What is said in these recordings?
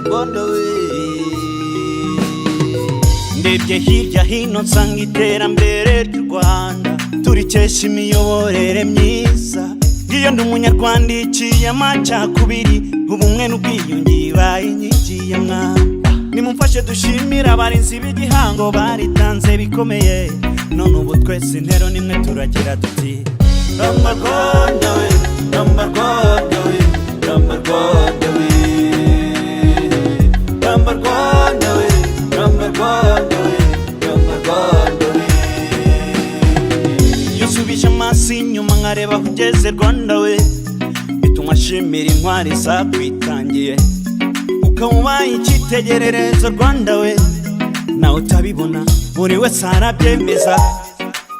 Rwanda we. Ndebye hirya hino nsanga iterambere ry'u Rwanda turikesha imiyoborere myiza. Iyo ndi umunyarwanda iciye amacakubiri, ubumwe n'ubwiyunge ibaye inkingi ya mwamba. Nimumfashe dushimira abarinzi b'igihango baritanze bikomeye, none ubu twese intero nimwe turagira duti Ramba Rwanda we, Ramba Rwanda we, Ramba Rwanda we, Ramba Rwanda we, Ramba Rwanda we, Ramba Rwanda we. Yusubije amaso inyuma nkareba aho ugeze Rwanda we, bituma nshimira intwari zakwitangiye, ukamubaye icyitegererezo Rwanda we. Nawe utabibona buri wese arabyemeza,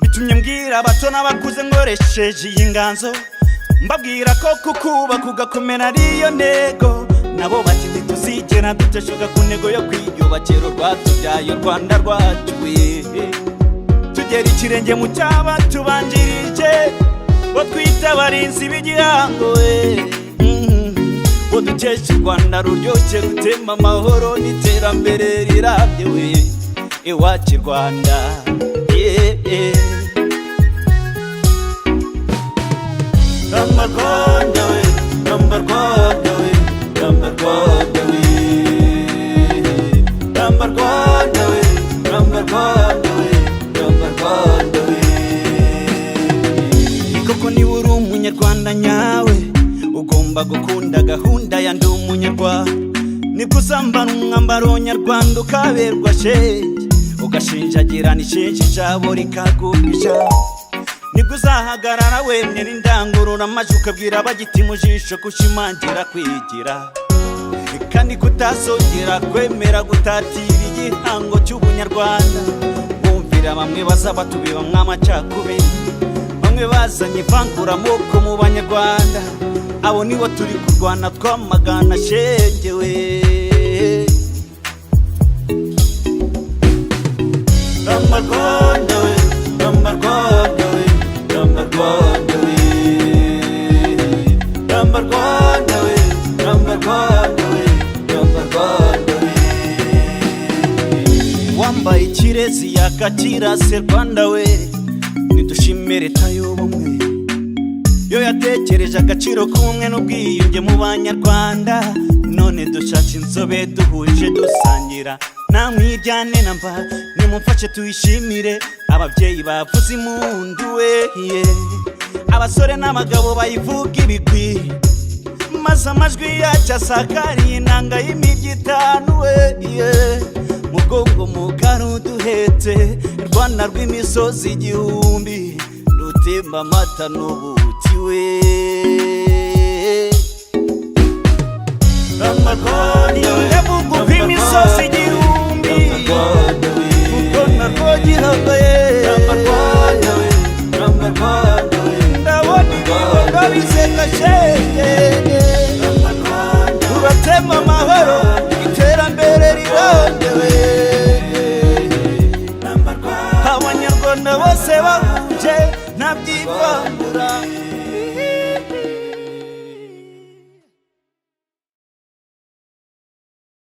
bitumye mbwira abato n'abakuze ngoresheje iyi nganzo, mbabwira ko kukubaka ugakomera ariyo ntego. Nabo bati ntituzigera duteshuka ku ntego yo kwiyubakira urwatubyaye u Rwanda rwacu we. Tugera ikirenge mu cy'abatubanjirije, bo twita abarinzi b'igihango we. Bo dukesha u Rwanda ruryoshye rutemba amahoro n'iterambere rirabye we. Iwacu Rwanda Ramba Rwanda we, Ramba Rwanda we, Ramba Rwanda we, Ramba Rwanda we, Ramba Rwanda we, Ramba Rwanda we. Ikoko niba uri umunyarwanda nyawe, ugomba gukunda gahunda ya ndi umunyarwanda. Nibwo uzambara umwambaro nyarwanda ukaberwa shenge, ugashinjagirana ishenji ijabo rikaguhisha. Nibwo uzahagarara wemye n'indangurura amajwi ukabwira abagiti mu jisho kushimangira kwigira, kandi kutazongera kwemera gutatira igihango cy'ubunyarwanda. Bumvira bamwe baza batubiba mw'amacakubiri, bamwe bazanye ivanguramoko mu banyarwanda. Abo nibo turi kurwana twamagana shenge we. Ramba Rwanda we, Ramba Rwanda we, Ramba Rwanda we, Ramba Rwanda we, Ramba Rwanda we, Ramba Rwanda we. Wambaye ikirezi yakakirase Rwanda we, nidushime leta y'ubumwe, yo yatekereje agaciro k'ubumwe n'ubwiyunge mu banyarwanda. None dushaka inzobe duhuje dusangira, namwe iryane namba nimumfashe tuyishimire. Ababyeyi bavuze impundu we, abasore n'abagabo bayivuga ibigwi, maze amajwi yacu asakariye inanga y'imijyi itanu we. Mugongo mugari uduhetse, Rwanda rw'imisozi igihumbi, rutemba amata n'ubuki we. Ramba Rwanda we, Ramba rw'imisozi igihumbi, Rwanda rwogihambaye. Ramba Rwanda we, Ramba Rwanda we, ndabona ibiboga biseka shenge.